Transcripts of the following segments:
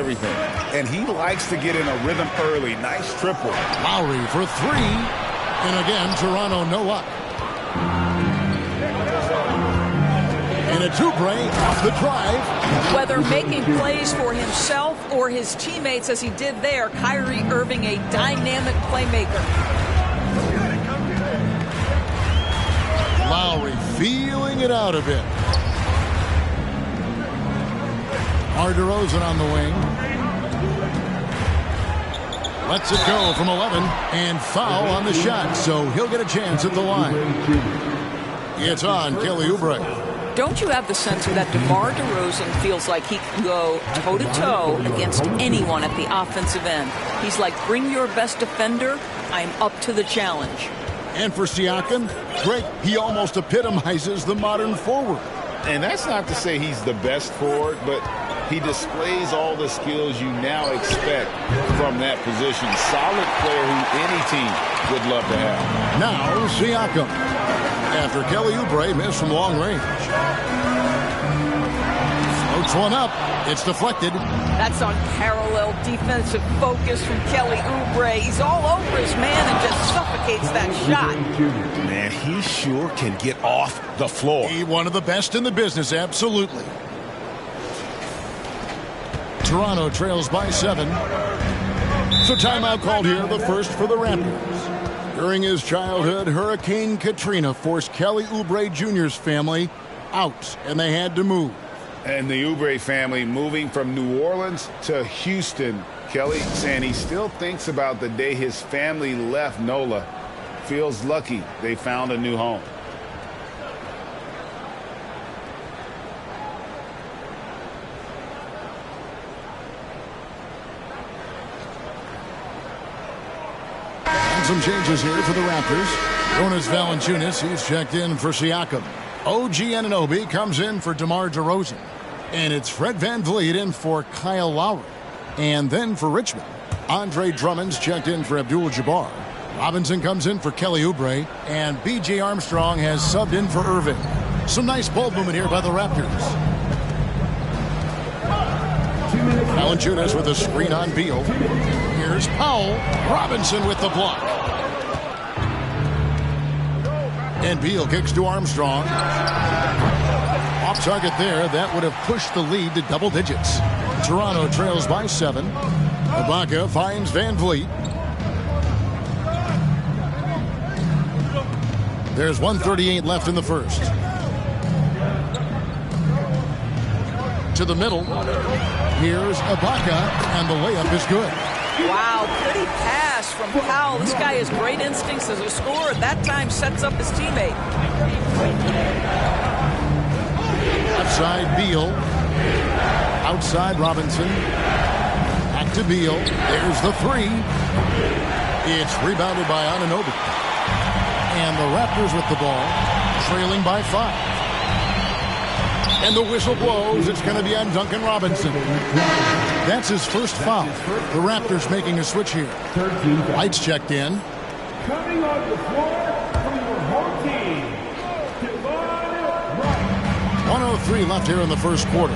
everything. And he likes to get in a rhythm early. Nice triple. Lowry for three. And again, Toronto no luck. And a two-break off the drive. Whether making plays for himself or his teammates as he did there, Kyrie Irving, a dynamic playmaker. Lowry feeling it out a bit. DeRozan on the wing. Lets it go from 11 and foul on the shot, so he'll get a chance at the line. It's on Kelly Oubre. Don't you have the sense that DeMar DeRozan feels like he can go toe-to-toe against anyone at the offensive end? He's like, bring your best defender. I'm up to the challenge. And for Siakam, Greg, he almost epitomizes the modern forward. And that's not to say he's the best forward, but he displays all the skills you now expect from that position. Solid player who any team would love to have. Now Siakam. After Kelly Oubre missed from long range. Floats one up. It's deflected. That's unparalleled defensive focus from Kelly Oubre. He's all over his man and just suffocates that shot. Man, he sure can get off the floor. He one of the best in the business, absolutely. Toronto trails by 7. So timeout called here, the first for the Raptors. During his childhood, Hurricane Katrina forced Kelly Oubre Jr.'s family out, and they had to move. And the Oubre family moving from New Orleans to Houston. Kelly saying he still thinks about the day his family left NOLA. Feels lucky they found a new home. Some changes here for the Raptors. Jonas Valanciunas, he's checked in for Siakam. OG Anunoby comes in for DeMar DeRozan. And it's Fred VanVleet in for Kyle Lowry. And then for Richmond, Andre Drummond's checked in for Abdul-Jabbar. Robinson comes in for Kelly Oubre. And B.J. Armstrong has subbed in for Irving. Some nice ball movement here by the Raptors. Valanciunas with a screen on Beal. Here's Powell. Robinson with the block. And Beal kicks to Armstrong. Off target there. That would have pushed the lead to double digits. Toronto trails by 7. Ibaka finds VanVleet. There's 1:38 left in the first. To the middle. Here's Ibaka, and the layup is good. Wow, pretty pass from Powell. This guy has great instincts as a scorer. That time sets up his teammate. Outside Beal. Outside Robinson. Back to Beal. There's the three. It's rebounded by Anunoby. And the Raptors with the ball, trailing by 5. And the whistle blows. It's going to be on Duncan Robinson. That's his first foul. The Raptors making a switch here. Lights checked in. Coming on the floor from your home team, 1:03 left here in the first quarter.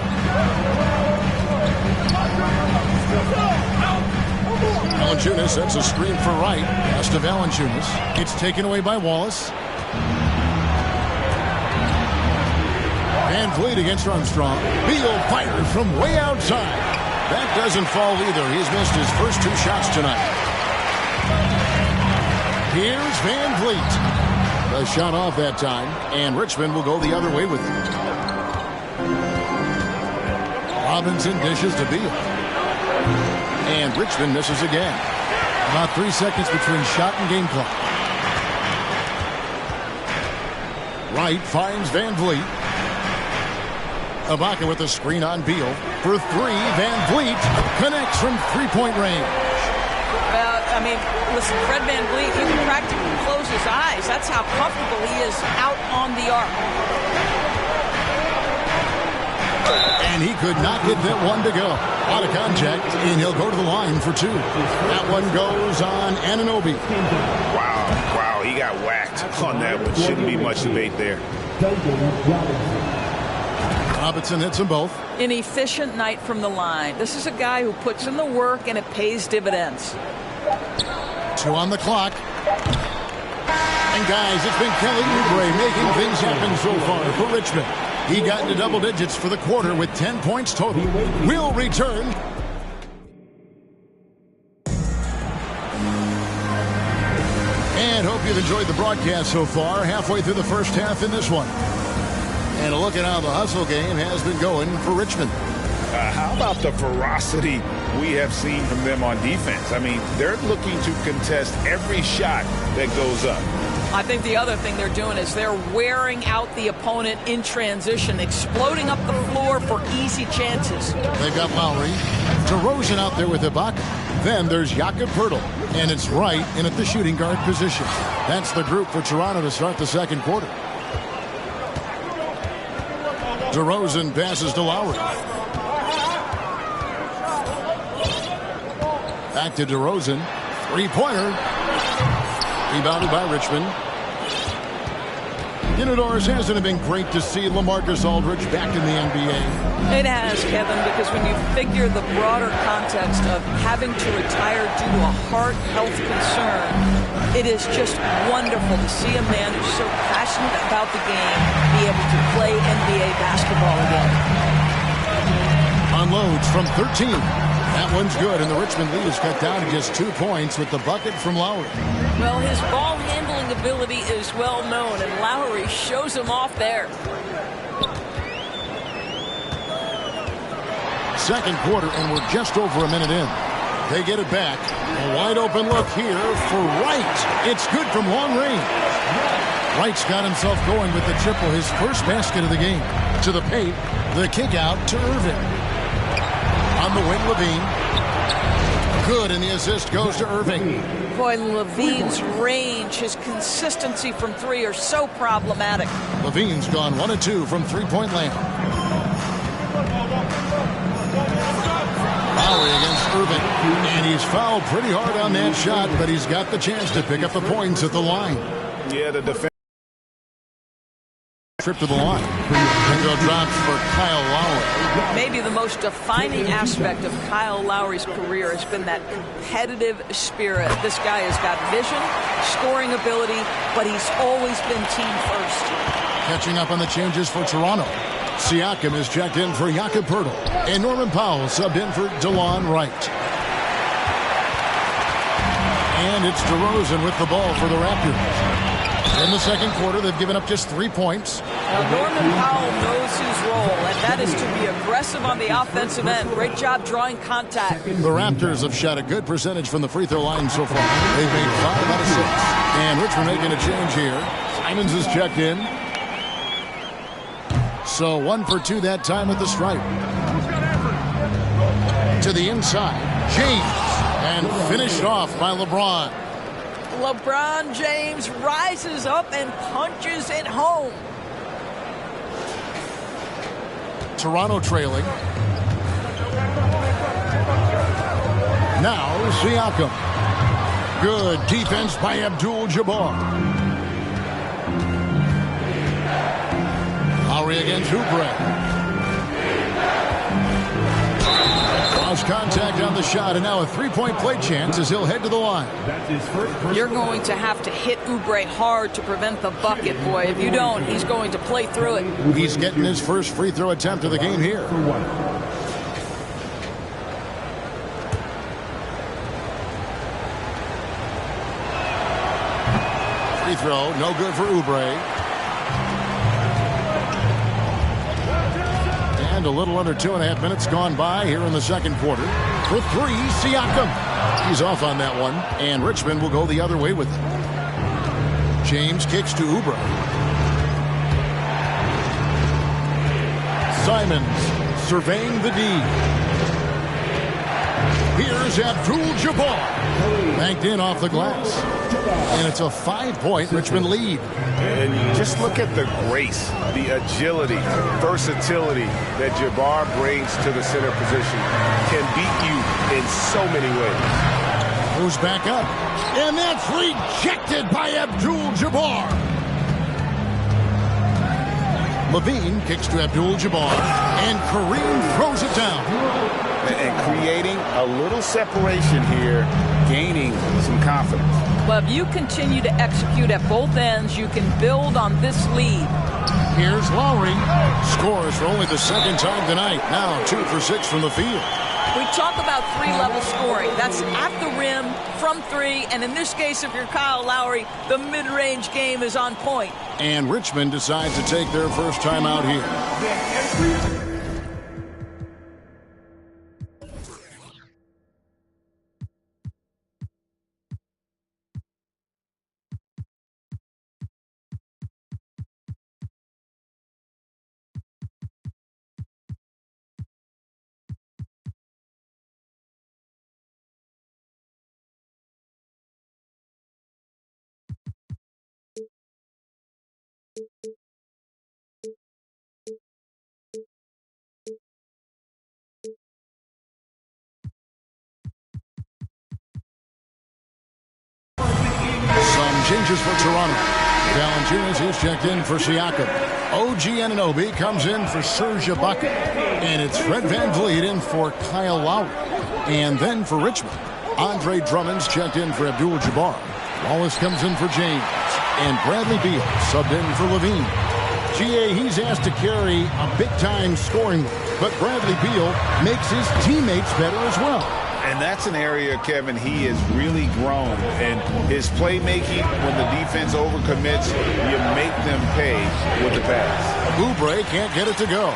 Valanciunas sets a screen for Wright. Pass to Valanciunas. It's taken away by Wallace. VanVleet against Armstrong. Beal fires from way outside. That doesn't fall either. He's missed his first 2 shots tonight. Here's VanVleet. The shot off that time, and Richmond will go the other way with it. Robinson dishes to Beal. And Richmond misses again. About 3 seconds between shot and game clock. Wright finds VanVleet. Ibaka with a screen on Beal. For 3, VanVleet connects from three-point range. Well, I mean, listen, Fred VanVleet, he can practically close his eyes. That's how comfortable he is out on the arc. And he could not get that one to go. Out of contact, and he'll go to the line for 2. That one goes on Anunoby. Wow, he got whacked on that one. Shouldn't be much debate there. Robinson hits them both. An efficient night from the line. This is a guy who puts in the work and it pays dividends. 2 on the clock. And guys, it's been Kelly Oubre making things happen so far for Richmond. He got into double digits for the quarter with 10 points total. We'll return. And hope you've enjoyed the broadcast so far. Halfway through the first half in this one. And a look at how the hustle game has been going for Richmond. How about the ferocity we have seen from them on defense? I mean, they're looking to contest every shot that goes up. I think the other thing they're doing is they're wearing out the opponent in transition, exploding up the floor for easy chances. They've got Lowry. DeRozan out there with Ibaka. Then there's Jakob Poeltl. And it's Wright in at the shooting guard position. That's the group for Toronto to start the second quarter. DeRozan passes to Lowry. Back to DeRozan. Three-pointer. Rebounded by Richmond. Indoors, hasn't it been great to see LaMarcus Aldridge back in the NBA? It has, Kevin, because when you figure the broader context of having to retire due to a heart health concern, it is just wonderful to see a man who's so passionate about the game be able to play NBA basketball again. Unloads from 13. That one's good, and the Richmond lead is cut down to just 2 points with the bucket from Lowry. Well, his ball handling ability is well known, and Lowry shows him off there. Second quarter, and we're just over a minute in. They get it back. A wide open look here for Wright. It's good from long range. Wright's got himself going with the triple, his first basket of the game. To the paint, the kick out to Irving. On the wing, Levine. Good, and the assist goes to Irving. Boy, Levine's range, his consistency from three are so problematic. Levine's gone 1 of 2 from three-point land. Lowry against Irving. And he's fouled pretty hard on that shot, but he's got the chance to pick up the points at the line. Yeah, the defense. Trip to the line. Bingo drops for Kyle Lowry. Maybe the most defining aspect of Kyle Lowry's career has been that competitive spirit. This guy has got vision, scoring ability, but he's always been team first. Catching up on the changes for Toronto. Siakam is checked in for Jakob Poeltl. And Norman Powell subbed in for DeLon Wright. And it's DeRozan with the ball for the Raptors. In the second quarter, they've given up just 3 points. Now, Norman Powell knows his role, and that is to be aggressive on the offensive end. Great job drawing contact. The Raptors have shot a good percentage from the free throw line so far. They've made 5 out of 6. And Richmond making a change here. Simons is checked in. So 1 for 2 that time at the stripe. To the inside. James. And finished off by LeBron. LeBron James rises up and punches it home. Toronto trailing. Now Siakam. Good defense by Abdul-Jabbar. Lowry against Oubre. Lost contact on the shot, and now a three-point play chance as he'll head to the line. You're going to have to hit Oubre hard to prevent the bucket, boy. If you don't, he's going to play through it. He's getting his first free throw attempt of the game here. Free throw, no good for Oubre. And a little under 2.5 minutes gone by here in the second quarter. For 3, Siakam. He's off on that one, and Richmond will go the other way with it. James kicks to Oubre. Simons surveying the D. Here's Abdul-Jabbar. Banked in off the glass. And it's a 5-point Richmond lead. And just look at the grace, the agility, versatility that Jabbar brings to the center position. Can beat you in so many ways. Moves back up. And that's rejected by Abdul-Jabbar. Levine kicks to Abdul-Jabbar, and Kareem throws it down. And creating a little separation here, gaining some confidence. Well, if you continue to execute at both ends, you can build on this lead. Here's Lowry. Scores for only the second time tonight. Now 2 for 6 from the field. We talk about three-level scoring. That's at the rim, from three, and in this case, if you're Kyle Lowry, the mid-range game is on point. And Richmond decides to take their first time out here. Some changes for Toronto. Valanciunas is checked in for Siakam. OG Anunoby comes in for Serge Ibaka. And it's Fred VanVleet in for Kyle Lowry. And then for Richmond, Andre Drummond's checked in for Abdul-Jabbar. Wallace comes in for James. And Bradley Beal subbed in for Levine. GA, he's asked to carry a big-time scoring load, but Bradley Beal makes his teammates better as well. And that's an area, Kevin, he has really grown. And his playmaking, when the defense overcommits, you make them pay with the pass. Oubre can't get it to go.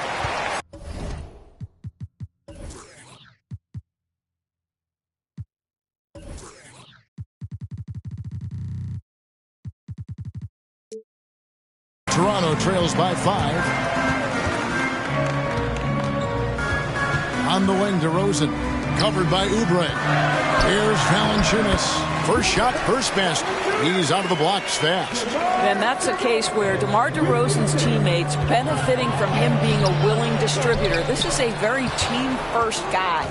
Toronto trails by 5. On the wing, DeRozan. Covered by Oubre. Here's Valanciunas. First shot, first basket. He's out of the blocks fast. And that's a case where DeMar DeRozan's teammates benefiting from him being a willing distributor. This is a very team-first guy.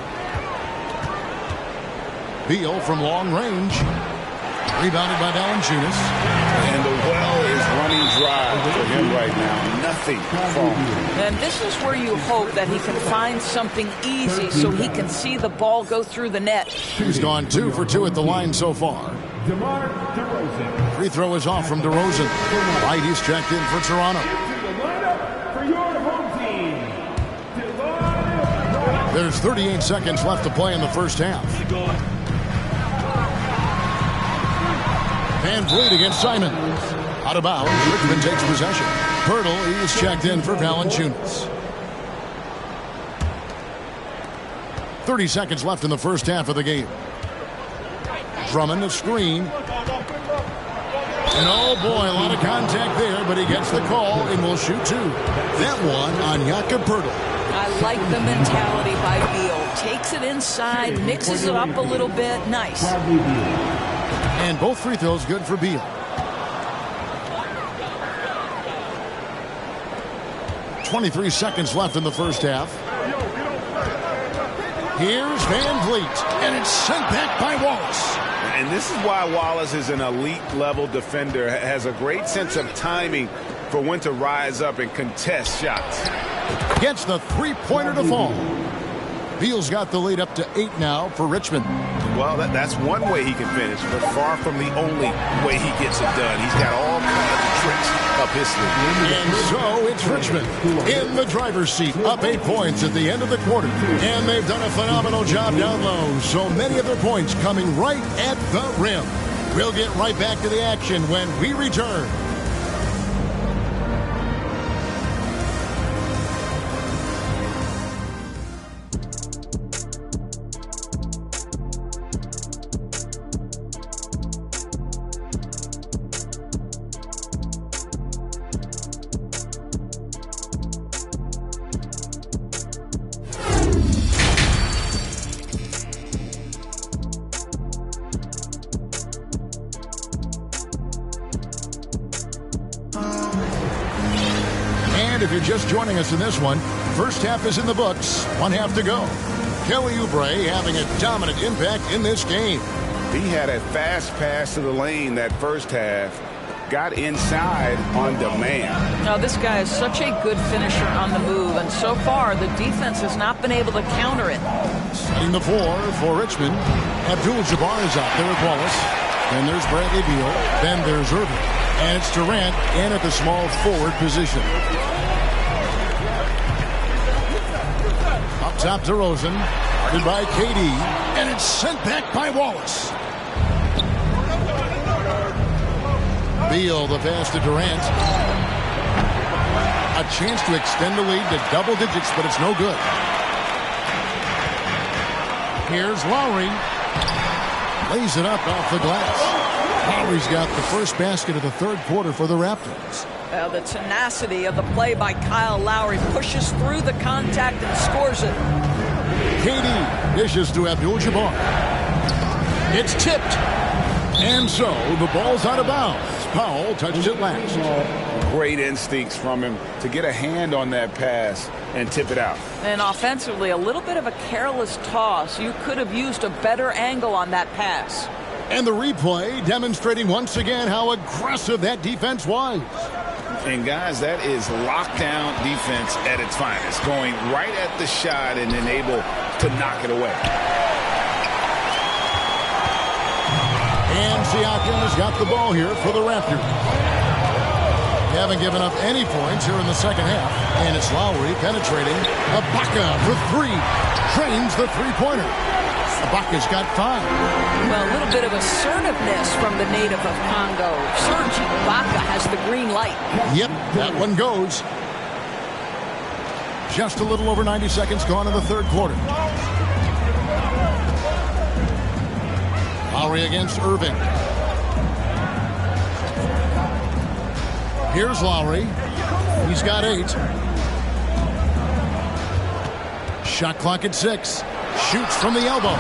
Beal from long range. Rebounded by Valanciunas. And the well is running dry for him right now. Nothing falling. And this is where you hope that he can find something easy so he can see the ball go through the net. He's gone 2 for 2 at the line so far. DeMar DeRozan. Free throw is off from DeRozan. White is checked in for Toronto. Into the lineup for your home team, DeMar. There's 38 seconds left to play in the first half. VanVleet against Simon. Out of bounds. Richmond takes possession. Pirtle, he's checked in for Valanciunas. 30 seconds left in the first half of the game. Drummond, a screen. And oh boy, a lot of contact there, but he gets the call and will shoot 2. That one on Jakob Pirtle. I like the mentality by Beal. Takes it inside, mixes it up a little bit. Nice. And both free throws good for Beal. 23 seconds left in the first half. Here's VanVleet, and it's sent back by Wallace. And this is why Wallace is an elite-level defender, has a great sense of timing for when to rise up and contest shots. Gets the three-pointer to fall. Beal's got the lead up to 8 now for Richmond. Well, that's one way he can finish, but far from the only way he gets it done. He's got all kinds of tricks up his sleeve. And so it's Richmond in the driver's seat, up 8 points at the end of the quarter. And they've done a phenomenal job down low. So many of their points coming right at the rim. We'll get right back to the action when we return. If you're just joining us in this one, first half is in the books, 1 half to go. Kelly Oubre having a dominant impact in this game. He had a fast pass to the lane that first half. got inside on demand. Now, this guy is such a good finisher on the move, and so far the defense has not been able to counter it. Setting the floor for Richmond. Abdul-Jabbar is out there with Wallace. Then there's Bradley Beal. Then there's Irving. And it's Durant in at the small forward position. Up top to Rosen. Guarded by KD. And it's sent back by Wallace. Beal, the pass to Durant. A chance to extend the lead to double digits, but it's no good. Here's Lowry. Lays it up off the glass. Lowry's got the first basket of the third quarter for the Raptors. Well, the tenacity of the play by Kyle Lowry pushes through the contact and scores it. KD dishes to Abdul-Jabbar. It's tipped. And so the ball's out of bounds. Powell touches it last. Great instincts from him to get a hand on that pass and tip it out. And offensively, a little bit of a careless toss. You could have used a better angle on that pass. And the replay demonstrating once again how aggressive that defense was. And guys, that is lockdown defense at its finest. Going right at the shot and then able to knock it away. And Siakam has got the ball here for the Raptors. They haven't given up any points here in the second half. And it's Lowry penetrating. Ibaka for three. Trains the three-pointer. Ibaka's got 5. Well, a little bit of assertiveness from the native of Congo. Serge Ibaka has the green light. Yep, that one goes. Just a little over 90 seconds gone in the third quarter. Lowry against Irving. Here's Lowry. He's got 8. Shot clock at 6. Shoots from the elbow.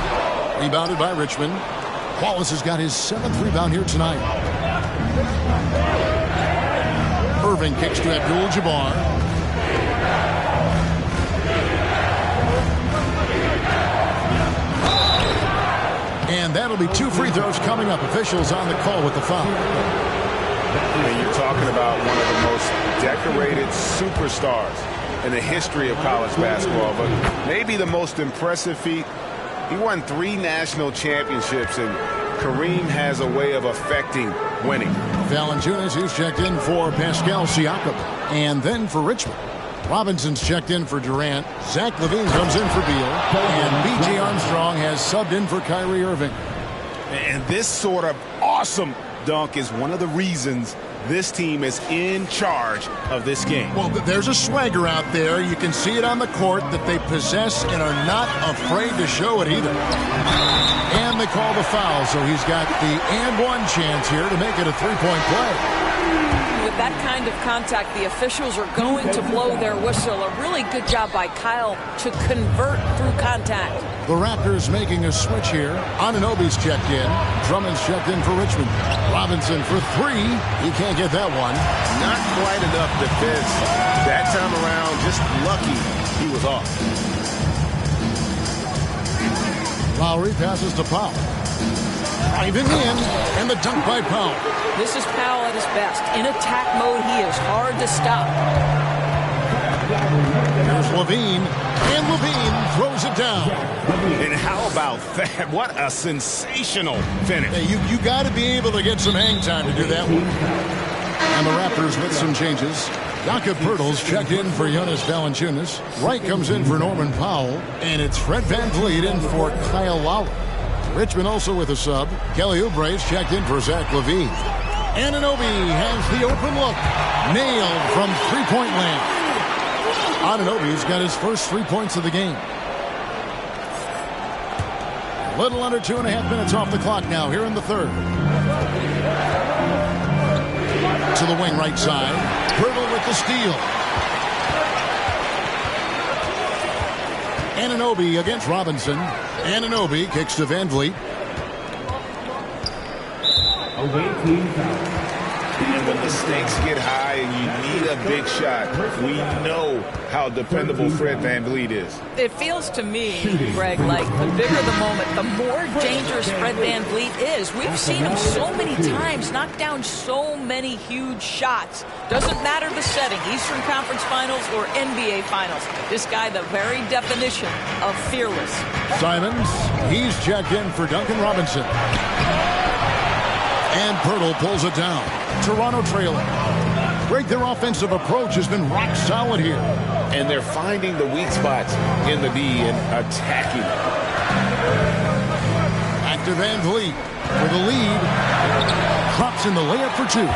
Rebounded by Richmond. Wallace has got his 7th rebound here tonight. Irving kicks to Abdul-Jabbar. And that'll be 2 free throws coming up. Officials on the call with the foul. And you're talking about one of the most decorated superstars in the history of college basketball, but maybe the most impressive feat. He won 3 national championships, and Kareem has a way of affecting winning. Valanciunas, who's checked in for Pascal Siakam. And then for Richmond, Robinson's checked in for Durant. Zach LaVine comes in for Beal. And B.J. Armstrong has subbed in for Kyrie Irving. And this sort of awesome dunk is one of the reasons this team is in charge of this game. Well, there's a swagger out there. You can see it on the court that they possess and are not afraid to show it either. And they call the foul, so he's got the and one chance here to make it a 3-point play. With that kind of contact, the officials are going to blow their whistle. A really good job by Kyle to convert through contact. The Raptors making a switch here. Anunoby's checked in. Drummond's checked in for Richmond. Robinson for 3. He can't get that one. Not quite enough defense that time around. Just lucky he was off. Lowry passes to Powell. Driving in, and the dunk by Powell. This is Powell at his best. In attack mode, he is hard to stop. Here's LaVine, and LaVine throws it down. And how about that? What a sensational finish. Hey, you got to be able to get some hang time to do that one. And the Raptors with some changes. Jakob Poeltl's checked in for Jonas Valanciunas. Wright comes in for Norman Powell. And it's Fred VanVleet in for Kyle Lowry. Richmond also with a sub. Kelly Oubre's checked in for Zach LaVine. Anunoby has the open look. Nailed from three-point land. Anunoby's got his first 3 points of the game. A little under 2.5 minutes off the clock now here in the third. To the wing right side. Poeltl with the steal. Anunoby against Robinson. Anunoby kicks to VanVleet. And when the stakes get high and you need a big shot, we know how dependable Fred VanVleet is. It feels to me, Greg, like the bigger the moment, the more dangerous Fred VanVleet is. We've seen him so many times knock down so many huge shots. Doesn't matter the setting, Eastern Conference Finals or NBA Finals. This guy, the very definition of fearless. Simons, he's checked in for Duncan Robinson. And Pirtle pulls it down. Toronto trailing. Greg, their offensive approach has been rock solid here. And they're finding the weak spots in the D and attacking it. Back to VanVleet for the lead. Drops in the layup for two.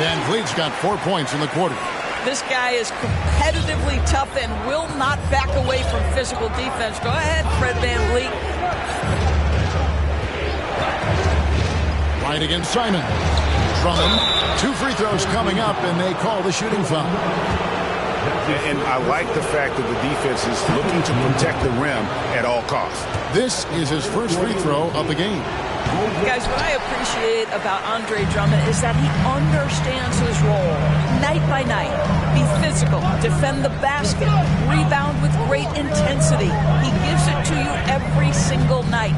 VanVleet's got 4 points in the quarter. This guy is competitively tough and will not back away from physical defense. Go ahead, Fred VanVleet. Right against Simon. Drummond. 2 free throws coming up, and they call the shooting foul. And I like the fact that the defense is looking to protect the rim at all costs. This is his first free throw of the game. Guys, what I appreciate about Andre Drummond is that he understands his role night by night. Be physical, defend the basket, rebound with great intensity. He gives it to you every single night.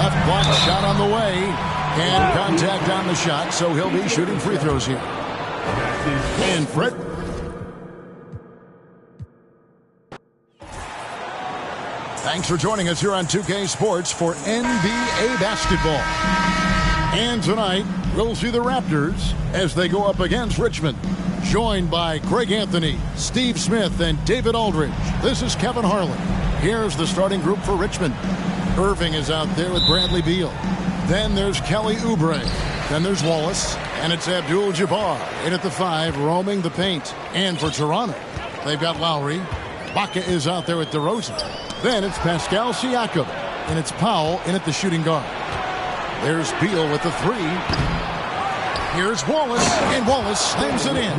Left block shot on the way. And contact on the shot, so he'll be shooting free throws here. And Fred. Thanks for joining us here on 2K Sports for NBA basketball. And tonight, we'll see the Raptors as they go up against Richmond. Joined by Greg Anthony, Steve Smith, and David Aldridge. This is Kevin Harlan. Here's the starting group for Richmond. Irving is out there with Bradley Beal. Then there's Kelly Oubre. Then there's Wallace. And it's Abdul-Jabbar in at the 5, roaming the paint. And for Toronto, they've got Lowry. Baca is out there with DeRozan. Then it's Pascal Siakam. And it's Powell in at the shooting guard. There's Beal with the 3. Here's Wallace. And Wallace slams it in.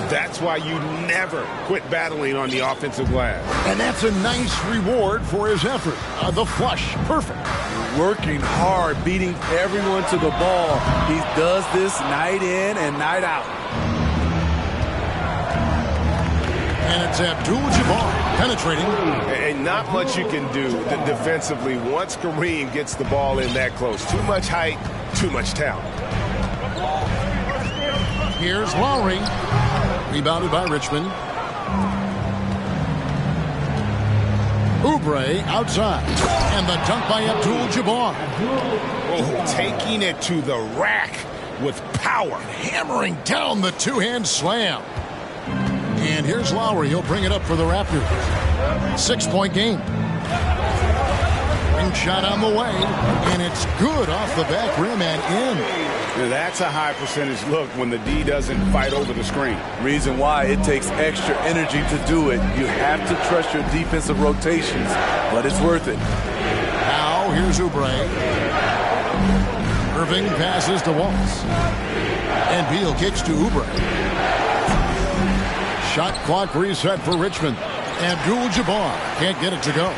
That's why you never quit battling on the offensive glass. And that's a nice reward for his effort. The flush. Perfect. Working hard, beating everyone to the ball. He does this night in and night out. And it's Abdul-Jabbar penetrating. And not much you can do defensively once Kareem gets the ball in that close. Too much height, too much talent. Here's Lowry. Rebounded by Richmond. Oubre outside. And the dunk by Abdul-Jabbar. Oh, taking it to the rack with power. Hammering down the two-hand slam. And here's Lowry. He'll bring it up for the Raptors. 6-point game. Ring shot on the way. And it's good off the back rim and in. That's a high percentage look when the D doesn't fight over the screen. Reason why it takes extra energy to do it. You have to trust your defensive rotations, but it's worth it. Now here's Oubre. Irving passes to Wallace. And Beal kicks to Oubre. Shot clock reset for Richmond. Abdul-Jabbar can't get it to go.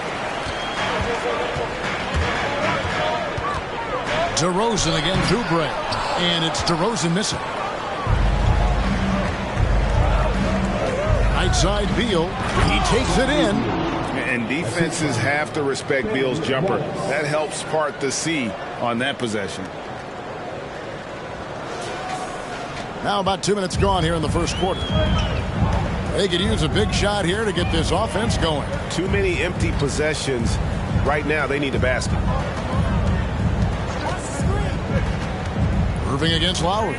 DeRozan against Oubre. And it's DeRozan missing. Right side Beal. He takes it in. And defenses have to respect Beal's jumper. That helps part the C on that possession. Now about 2 minutes gone here in the first quarter. They could use a big shot here to get this offense going. Too many empty possessions. Right now, they need a basket. Irving against Lowry.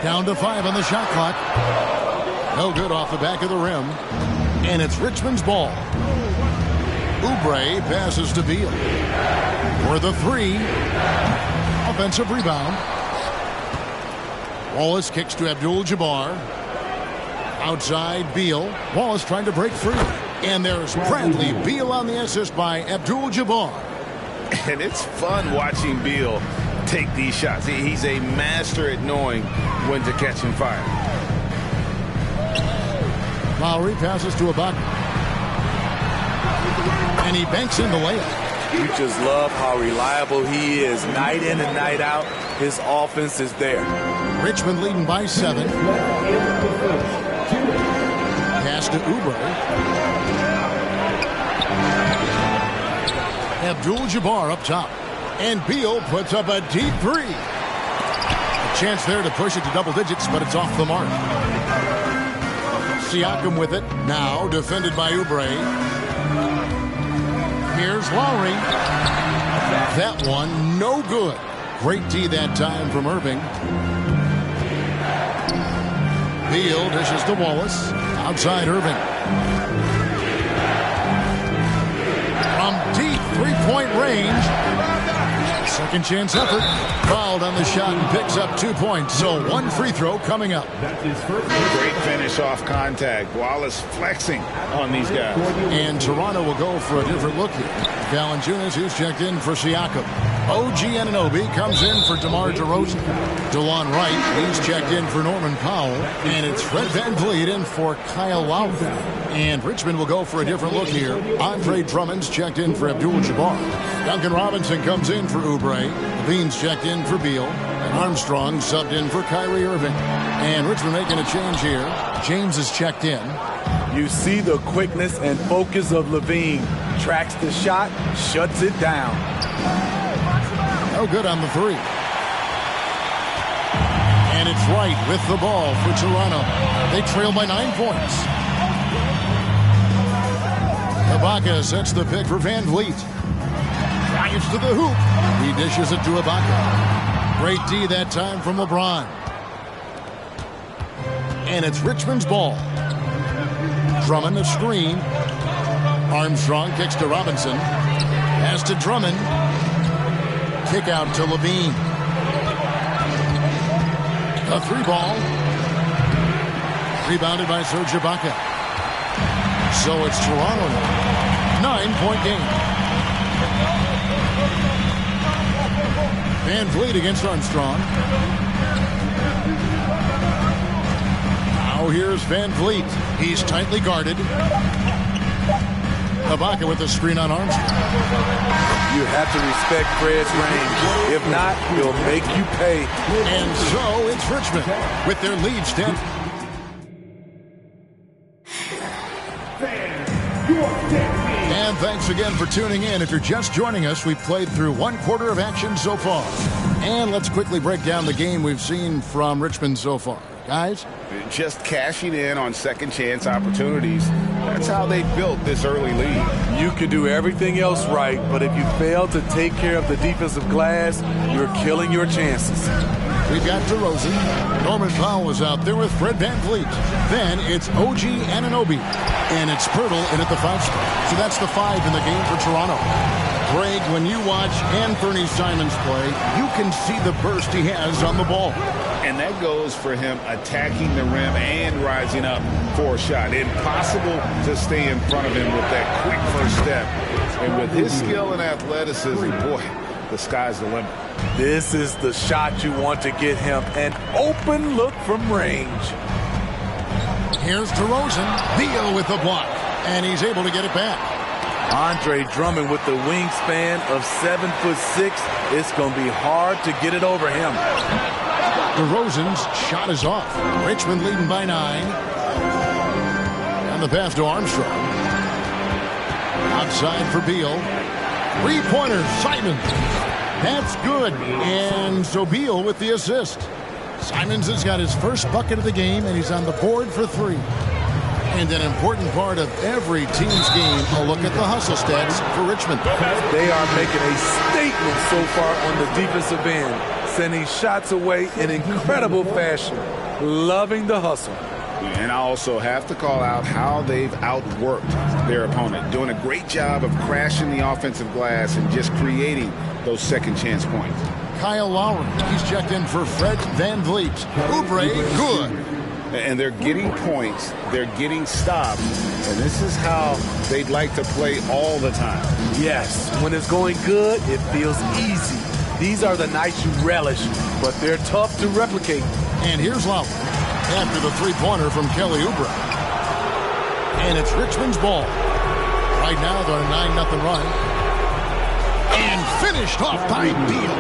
Down to 5 on the shot clock. No good off the back of the rim. And it's Richmond's ball. Oubre passes to Beal. For the 3. Offensive rebound. Wallace kicks to Abdul-Jabbar. Outside Beal. Wallace trying to break free. And there's Bradley Beal on the assist by Abdul-Jabbar. And it's fun watching Beal take these shots. He's a master at knowing when to catch and fire. Lowry passes to Ibaka. And he banks in the layup. You just love how reliable he is. Night in and night out, his offense is there. Richmond leading by 7. Pass to Oubre. Abdul-Jabbar up top. And Beal puts up a deep 3. A chance there to push it to double digits, but it's off the mark. Siakam with it. Now defended by Oubre. Here's Lowry. That one, no good. Great D that time from Irving. Beal dishes to Wallace. Outside Irving. From deep three-point range. Second chance effort. Fouled on the shot and picks up 2 points. So 1 free throw coming up. That's his first. Great finish off contact. Wallace flexing on these guys. And Toronto will go for a different look here. Valanciunas, who's checked in for Siakam. OG Anunoby comes in for DeMar DeRozan. DeLon Wright, he's checked in for Norman Powell. And it's Fred VanVleet in for Kyle Lowry. And Richmond will go for a different look here. Andre Drummond's checked in for Abdul-Jabbar. Duncan Robinson comes in for Oubre. Levine's checked in for Beal. And Armstrong subbed in for Kyrie Irving. And Richmond making a change here. James is checked in. You see the quickness and focus of Levine. Tracks the shot, shuts it down. No good on the 3. And it's Wright with the ball for Toronto. They trail by 9 points. Ibaka sets the pick for VanVleet. Drives to the hoop. He dishes it to Ibaka. Great D that time from LeBron. And it's Richmond's ball. Drummond a screen. Armstrong kicks to Robinson. Pass to Drummond. Kick out to Levine. A 3-ball. Rebounded by Serge Ibaka. So it's Toronto now. 9-point game. VanVleet against Armstrong. Now here's VanVleet. He's tightly guarded. Ibaka with the screen on Armstrong. You have to respect Fred's range. If not, he'll make you pay. And so it's Richmond with their lead stand. And thanks again for tuning in. If you're just joining us, we've played through 1/4 of action so far. And let's quickly break down the game we've seen from Richmond so far. Guys? Just cashing in on second chance opportunities. That's how they built this early lead. You can do everything else right, but if you fail to take care of the defensive glass, you're killing your chances. We've got DeRozan. Norman Powell is out there with Fred VanVleet. Then it's OG Anunoby. And it's Pirtle in at the 5 spot. So that's the 5 in the game for Toronto. Greg, when you watch Anthony Simons play, you can see the burst he has on the ball. And that goes for him attacking the rim and rising up for a shot. Impossible to stay in front of him with that quick first step. And with his skill and athleticism, boy, the sky's the limit. This is the shot you want to get him. An open look from range. Here's DeRozan. Beal with the block. And he's able to get it back. Andre Drummond with the wingspan of 7'6". It's going to be hard to get it over him. DeRozan's shot is off. Richmond leading by 9. And the pass to Armstrong. Outside for Beal. 3-pointer, Simons. That's good. And so Beal with the assist. Simons has got his first bucket of the game, and he's on the board for 3. And an important part of every team's game, a look at the hustle stats for Richmond. They are making a statement so far on the defensive end, sending shots away in incredible fashion. Loving the hustle. And I also have to call out how they've outworked their opponent, doing a great job of crashing the offensive glass and just creating those second chance points. Kyle Lowry, he's checked in for Fred VanVleet. Oubre, good. And they're getting points, they're getting stops, and this is how they'd like to play all the time. Yes, when it's going good, it feels easy. These are the nights you relish, but they're tough to replicate. And here's Lowry after the 3-pointer from Kelly Oubre. And it's Richmond's ball. Right now, they're on a 9-0 run. Finished off by Beal.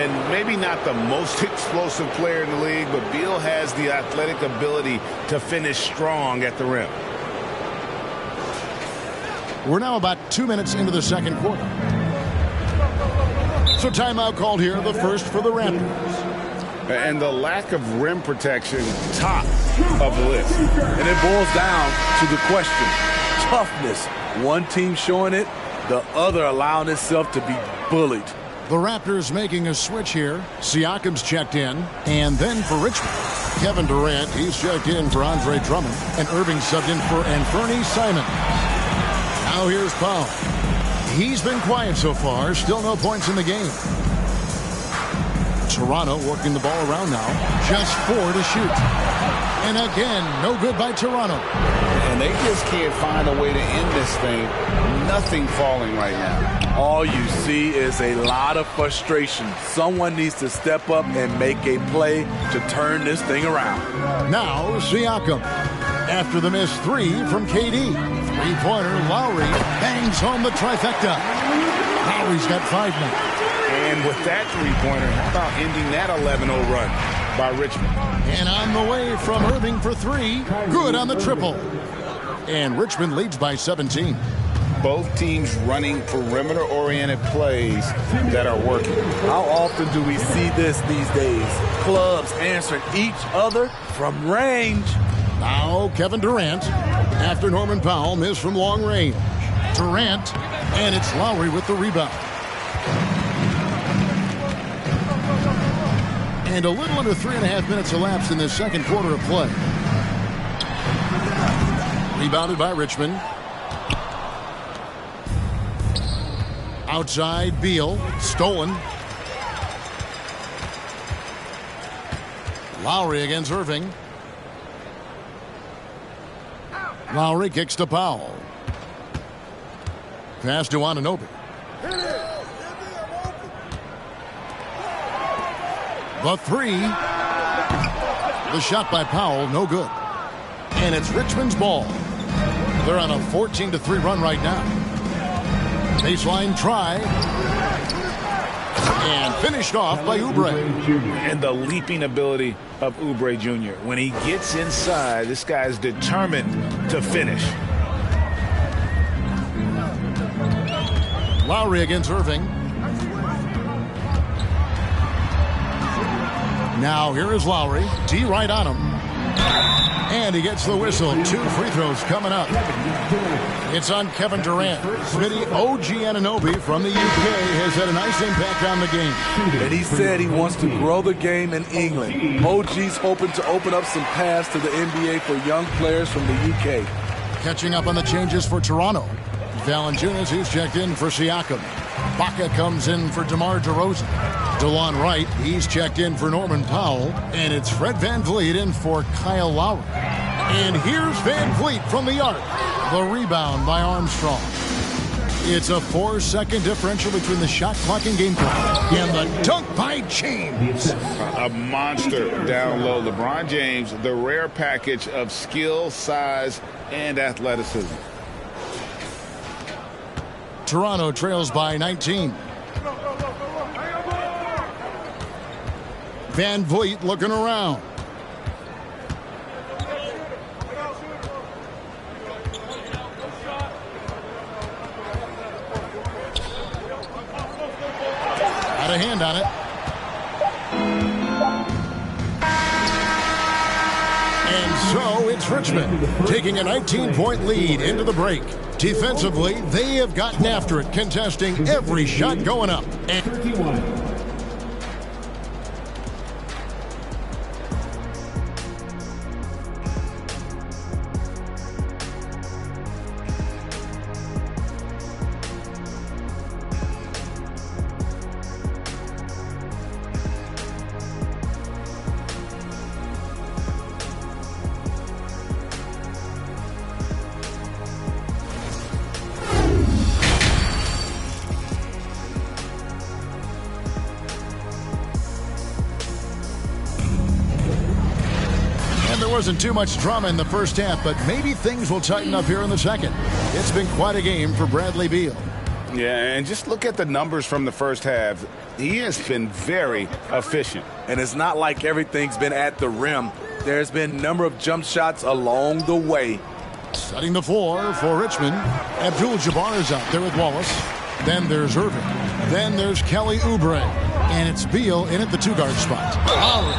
And maybe not the most explosive player in the league, but Beal has the athletic ability to finish strong at the rim. We're now about 2 minutes into the second quarter. So timeout called here, the first for the Raptors. And the lack of rim protection, top of the list. And it boils down to the question, toughness. One team showing it, the other allowing itself to be bullied. The Raptors making a switch here. Siakam's checked in. And then for Richmond, Kevin Durant, he's checked in for Andre Drummond. And Irving subbed in for Anthony Simon. Now here's Powell. He's been quiet so far. Still no points in the game. Toronto working the ball around now. Just 4 to shoot. And again, no good by Toronto. And they just can't find a way to end this thing. Nothing falling right now. All you see is a lot of frustration. Someone needs to step up and make a play to turn this thing around. Now Siakam. After the missed 3 from KD. Three-pointer, Lowry bangs home the trifecta. Lowry's got 5 now. And with that three-pointer, how about ending that 11-0 run by Richmond? And on the way from Irving for 3. Good on the triple. And Richmond leads by 17. Both teams running perimeter-oriented plays that are working. How often do we see this these days? Clubs answering each other from range. Now Kevin Durant. After Norman Powell missed from long range. Durant. And it's Lowry with the rebound. And a little under 3.5 minutes elapsed in the second quarter of play. Rebounded by Richmond. Outside Beal. Stolen. Lowry against Irving. Lowry kicks to Powell. Pass to Anunoby. The 3. The shot by Powell, no good. And it's Richmond's ball. They're on a 14-3 run right now. Baseline try. And finished off by Oubre. And the leaping ability of Oubre Jr. When he gets inside, this guy's determined to finish. Lowry against Irving. Now here is Lowry. D right on him. And he gets the whistle. 2 free throws coming up. It's on Kevin Durant. Smitty, OG Anunoby from the UK has had a nice impact on the game. And he said he wants to grow the game in England. OG's hoping to open up some paths to the NBA for young players from the UK. Catching up on the changes for Toronto. Valanciunas, he's checked in for Siakam. Baca comes in for DeMar DeRozan. DeLon Wright, he's checked in for Norman Powell. And it's Fred VanVleet in for Kyle Lowry. And here's VanVleet from the arc. The rebound by Armstrong. It's a 4-second differential between the shot clock and game clock. And the dunk by James. A monster down low. LeBron James, the rare package of skill, size, and athleticism. Toronto trails by 19. VanVleet looking around. Had a hand on it. And so it's Richmond taking a 19-point lead into the break. Defensively, they have gotten after it, contesting every shot going up. And 31. Wasn't too much drama in the first half, but maybe things will tighten up here in the second. It's been quite a game for Bradley Beal. Yeah, and just look at the numbers from the first half. He has been very efficient. And it's not like everything's been at the rim. There's been a number of jump shots along the way. Setting the floor for Richmond. Abdul-Jabbar is out there with Wallace. Then there's Irving. Then there's Kelly Oubre. And it's Beal in at the two-guard spot. Lowry.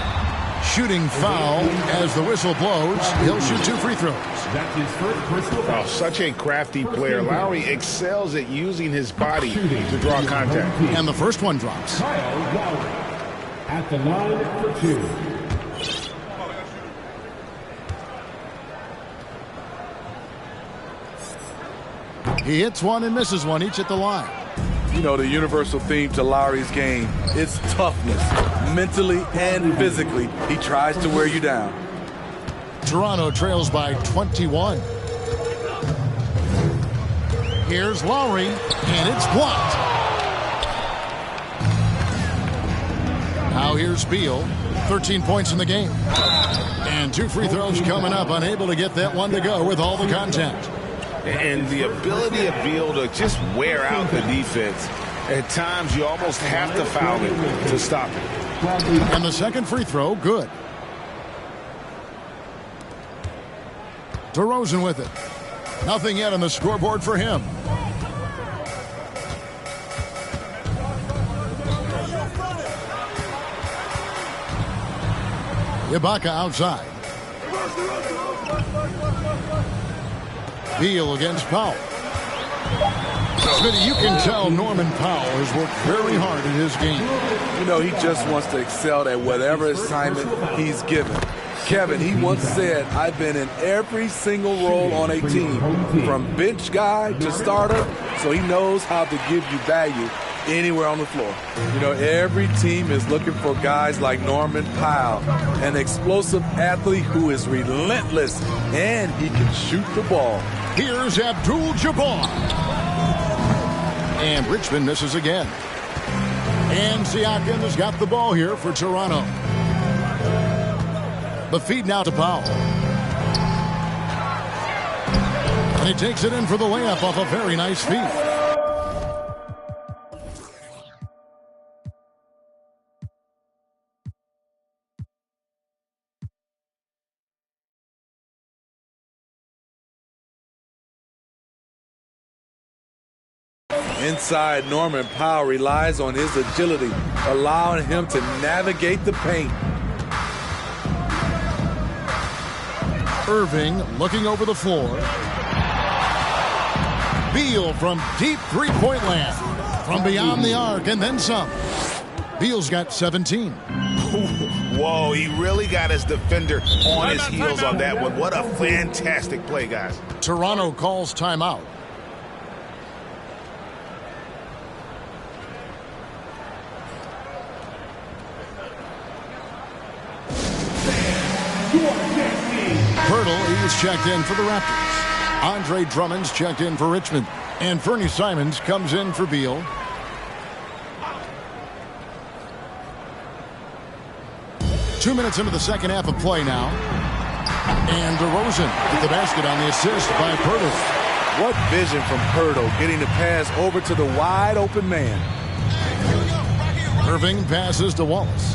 Shooting foul as the whistle blows. He'll shoot 2 free throws. That's his first personal foul. Oh, such a crafty player. Lowry excels at using his body to draw contact. And the first one drops. Kyle Lowry at the line for 2. He hits one and misses one, each at the line. You know, the universal theme to Lowry's game is toughness. Mentally and physically, he tries to wear you down. Toronto trails by 21. Here's Lowry, and it's blocked. Now here's Beal, 13 points in the game. And 2 free throws coming up, unable to get that one to go with all the contact. And the ability of Beal to just wear out the defense. At times, you almost have to foul him to stop it. And the second free throw, good. DeRozan with it. Nothing yet on the scoreboard for him. Ibaka outside. Beal against Powell. Smitty, you can tell Norman Powell has worked very hard in his game. You know, he just wants to excel at whatever assignment he's given. Kevin, he once said, I've been in every single role on a team, from bench guy to starter, so he knows how to give you value anywhere on the floor. You know, every team is looking for guys like Norman Powell, an explosive athlete who is relentless, and he can shoot the ball. Here's Abdul-Jabbar. And Richmond misses again. And Siakam has got the ball here for Toronto. The feed now to Powell. And he takes it in for the layup off a very nice feed. Inside, Norman Powell relies on his agility, allowing him to navigate the paint. Irving looking over the floor. Beal from deep three-point land. From beyond the arc and then some. Beal's got 17. Whoa, he really got his defender on his heels on that one. What a fantastic play, guys. Toronto calls timeout. Pirtle is checked in for the Raptors. Andre Drummond's checked in for Richmond. And Fernie Simons comes in for Beal. Two minutes into the second half of play now. And DeRozan with the basket on the assist by Pirtle. What vision from Pirtle, getting the pass over to the wide open man. Irving passes to Wallace.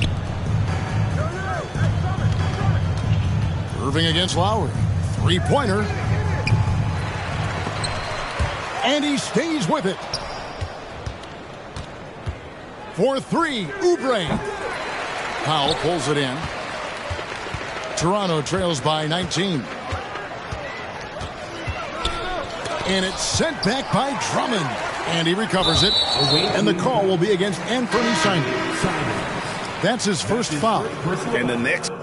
Irving against Lowry. Three-pointer. And he stays with it. For three, Oubre. Powell pulls it in. Toronto trails by 19. And it's sent back by Drummond. And he recovers it. And the call will be against Anthony Simons. That's his first foul. And the next.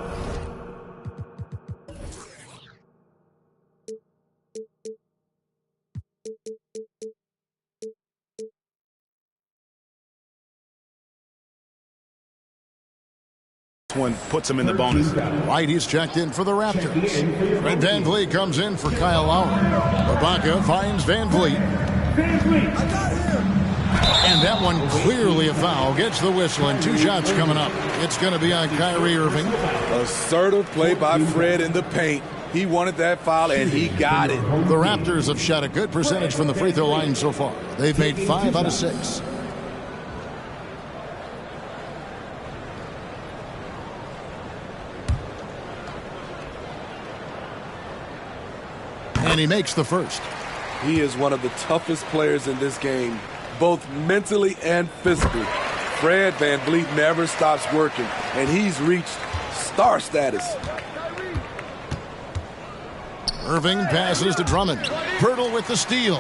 One puts him in the bonus. White, he's checked in for the Raptors. Fred VanVleet comes in for Kyle Lowry. Ibaka finds VanVleet. And that one clearly a foul. Gets the whistle and 2 shots coming up. It's going to be on Kyrie Irving. Assertive play by Fred in the paint. He wanted that foul, and he got it. The Raptors have shot a good percentage from the free throw line so far. They've made 5 out of 6. And he makes the first. He is one of the toughest players in this game, both mentally and physically. Fred VanVleet never stops working, and he's reached star status. Irving passes to Drummond. Pirtle with the steal.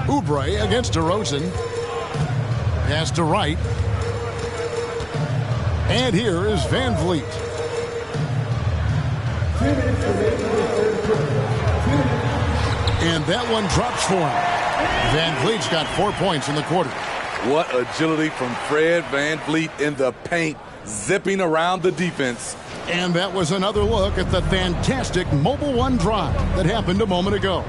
Oubre against DeRozan. Pass to Wright. And here is VanVleet. And that one drops for him. VanVleet's got 4 points in the quarter. What agility from Fred VanVleet in the paint, zipping around the defense. And that was another look at the fantastic Mobile One drive that happened a moment ago.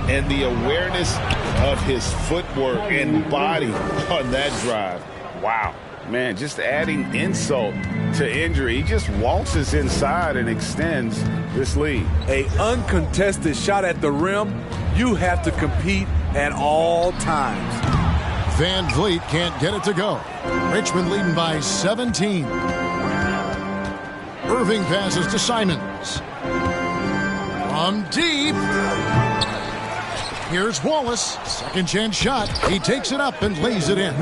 And the awareness of his footwork and body on that drive. Wow. Man, just adding insult to injury. He just waltzes inside and extends this lead. A uncontested shot at the rim, you have to compete at all times. VanVleet can't get it to go. Richmond leading by 17. Irving passes to Simons. From deep. Here's Wallace. Second chance shot. He takes it up and lays it in.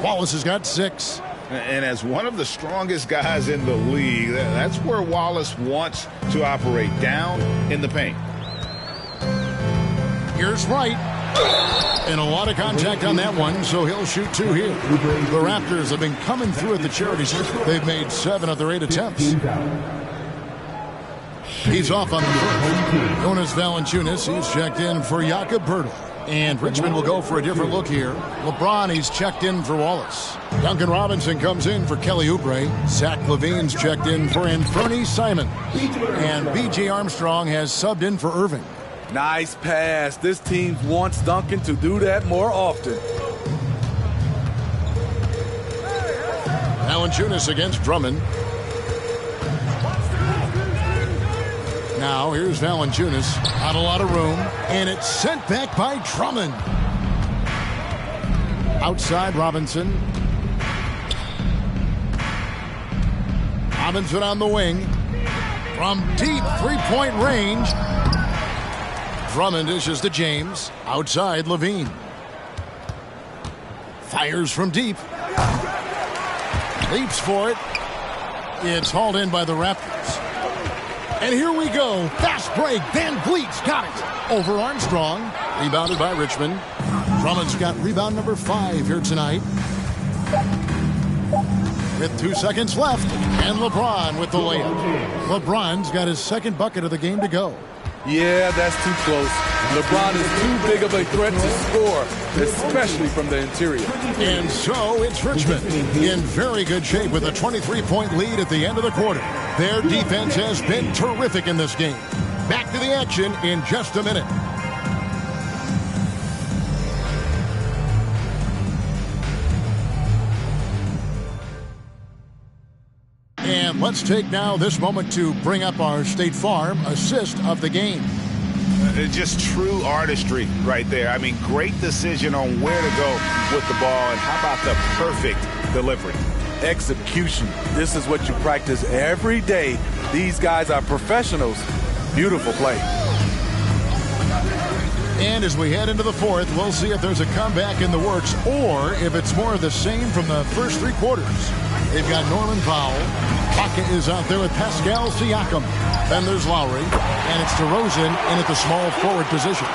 Wallace has got 6. And as one of the strongest guys in the league, that's where Wallace wants to operate, down in the paint. Here's Wright. And a lot of contact on that one, so he'll shoot 2 here. The Raptors have been coming through at the charity circuit. They've made 7 of their 8 attempts. He's off on the first. Jonas Valanciunas, he's checked in for Jakob Poeltl. And Richmond will go for a different look here. LeBron, he's checked in for Wallace. Duncan Robinson comes in for Kelly Oubre. Zach LaVine's checked in for Anthony Simons. And B.J. Armstrong has subbed in for Irving. Nice pass. This team wants Duncan to do that more often. Valanciunas against Drummond. Now here's Valanciunas. Not a lot of room. And it's sent back by Drummond. Outside Robinson. Robinson on the wing. From deep three-point range. Drummond dishes to James. Outside LaVine. Fires from deep. Leaps for it. It's hauled in by the Raptors. And here we go. Fast break. VanVleet's got it. Over Armstrong. Rebounded by Richmond. Drummond's got rebound number 5 here tonight. With 2 seconds left. And LeBron with the layup. LeBron's got his second bucket of the game to go. Yeah, that's too close. LeBron is too big of a threat to score, especially from the interior. And so it's Richmond in very good shape with a 23-point lead at the end of the quarter. Their defense has been terrific in this game. Back to the action in just a minute. And let's take now this moment to bring up our State Farm assist of the game. Just true artistry right there. I mean, great decision on where to go with the ball, and how about the perfect delivery? Execution. This is what you practice every day. These guys are professionals. Beautiful play. And as we head into the fourth, we'll see if there's a comeback in the works or if it's more of the same from the first 3 quarters. They've got Norman Powell. Pocket is out there with Pascal Siakam. Then there's Lowry. And it's DeRozan in at the small forward position.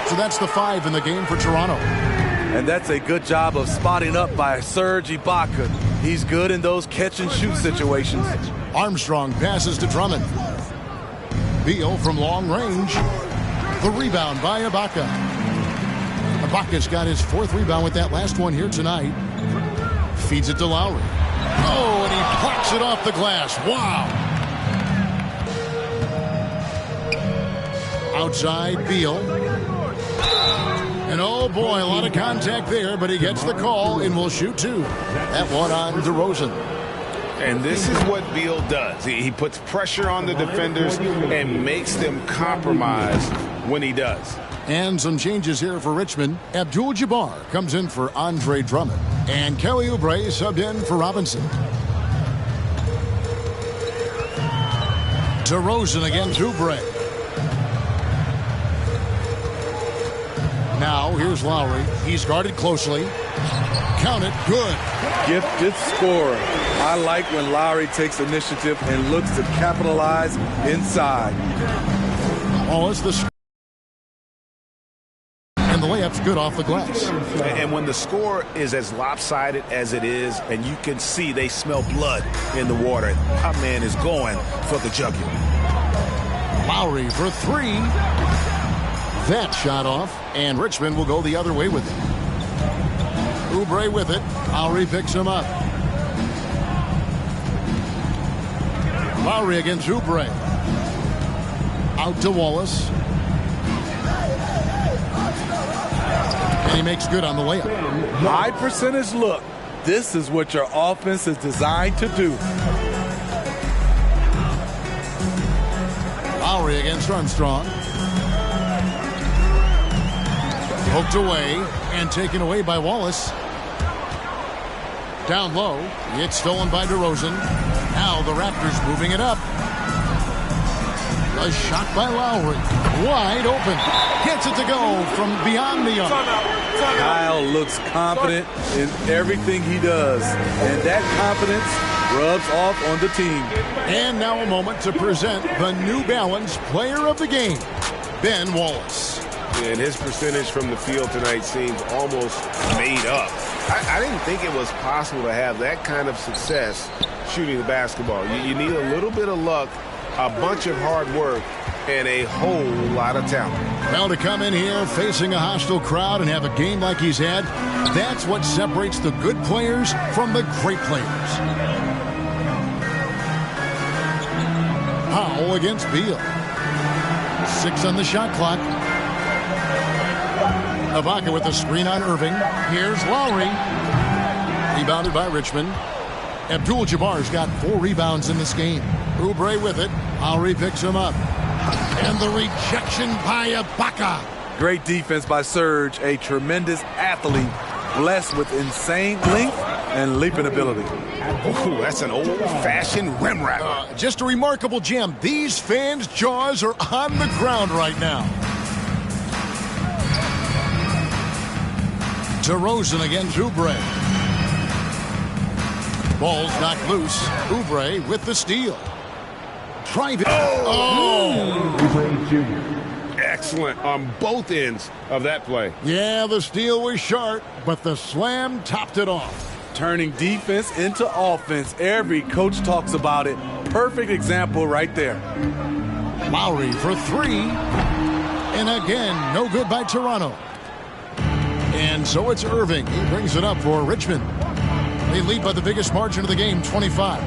So that's the 5 in the game for Toronto. And that's a good job of spotting up by Serge Ibaka. He's good in those catch-and-shoot situations. Armstrong passes to Drummond. Beal from long range. The rebound by Ibaka. Ibaka's got his 4th rebound with that last one here tonight. Feeds it to Lowry. Oh, and he plucks it off the glass. Wow. Outside, Beal. And oh boy, a lot of contact there, but he gets the call and will shoot 2. That one on DeRozan. And this is what Beal does. He puts pressure on the defenders and makes them compromise when he does. And some changes here for Richmond. Abdul-Jabbar comes in for Andre Drummond. And Kelly Oubre subbed in for Robinson. DeRozan against Oubre. Now here's Lowry. He's guarded closely. Count it. Good. Gifted scorer. I like when Lowry takes initiative and looks to capitalize inside. Wallace the and the layup's good off the glass. And when the score is as lopsided as it is, and you can see they smell blood in the water, our man is going for the jugular. Lowry for three. That shot off, and Richmond will go the other way with it. Oubre with it. Lowry picks him up. Lowry against Oubre. Out to Wallace. And he makes good on the layup. High percentage look. This is what your offense is designed to do. Lowry against Armstrong. Poked away and taken away by Wallace. Down low. It's stolen by DeRozan. Now the Raptors moving it up. A shot by Lowry. Wide open. Gets it to go from beyond the arc. Kyle looks confident in everything he does, and that confidence rubs off on the team. And now a moment to present the New Balance Player of the Game, Ben Wallace. And his percentage from the field tonight seems almost made up. I didn't think it was possible to have that kind of success shooting the basketball. You need a little bit of luck, a bunch of hard work, and a whole lot of talent. Well, to come in here facing a hostile crowd and have a game like he's had, that's what separates the good players from the great players. Powell against Beal. 6 on the shot clock. Ibaka with the screen on Irving. Here's Lowry. Rebounded by Richmond. Abdul-Jabbar's got 4 rebounds in this game. Oubre with it. Lowry picks him up. And the rejection by Ibaka. Great defense by Serge, a tremendous athlete, blessed with insane length and leaping ability. Ooh, that's an old-fashioned rim wrapper. Just a remarkable gem. These fans' jaws are on the ground right now. DeRozan against Oubre. Ball's knocked loose. Oubre with the steal. Drive it. Excellent on both ends of that play. Yeah, the steal was sharp, but the slam topped it off. Turning defense into offense. Every coach talks about it. Perfect example right there. Lowry for 3. And again, no good by Toronto. And so it's Irving. He brings it up for Richmond. They lead by the biggest margin of the game, 25.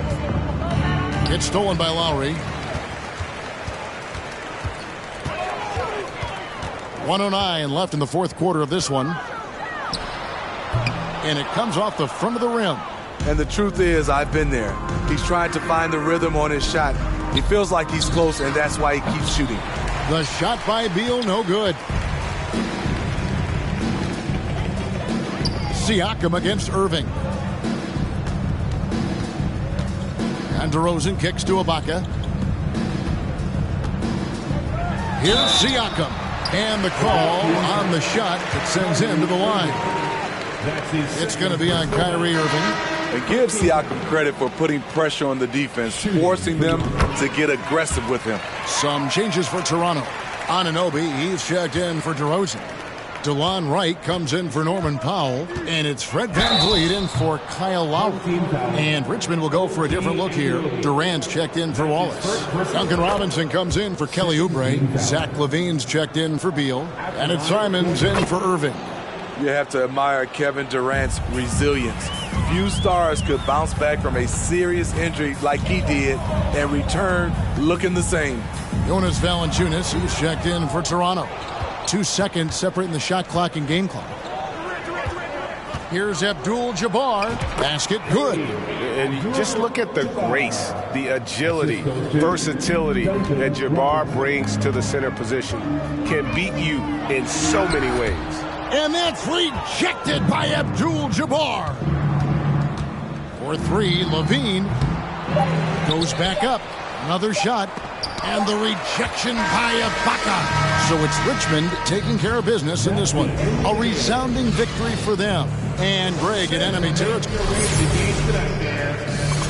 It's stolen by Lowry. 1:09 left in the fourth quarter of this one. And it comes off the front of the rim. And the truth is, I've been there. He's trying to find the rhythm on his shot. He feels like he's close, and that's why he keeps shooting. The shot by Beal, no good. Siakam against Irving. And DeRozan kicks to Ibaka. Here's Siakam. And the call on the shot that sends him to the line. It's going to be on Kyrie Irving. And give Siakam credit for putting pressure on the defense, forcing them to get aggressive with him. Some changes for Toronto. Anunoby, he's checked in for DeRozan. DeLon Wright comes in for Norman Powell. And it's Fred VanVleet in for Kyle Lowry. And Richmond will go for a different look here. Durant's checked in for Wallace. Duncan Robinson comes in for Kelly Oubre. Zach LaVine's checked in for Beal. And it's Simons in for Irving. You have to admire Kevin Durant's resilience. Few stars could bounce back from a serious injury like he did and return looking the same. Jonas Valanciunas, he's checked in for Toronto. 2 seconds separating the shot clock and game clock. Here's Abdul-Jabbar. Basket good. And you just look at the grace, the agility, versatility that Jabbar brings to the center position. Can beat you in so many ways. And that's rejected by Abdul-Jabbar. For three, Levine goes back up. Another shot. And the rejection by Ibaka. So it's Richmond taking care of business in this one. A resounding victory for them. And Greg in enemy territory.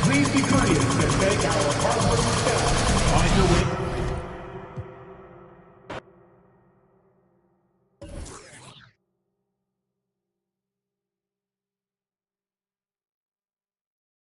Please be courteous and thank our hardworking staff on your way.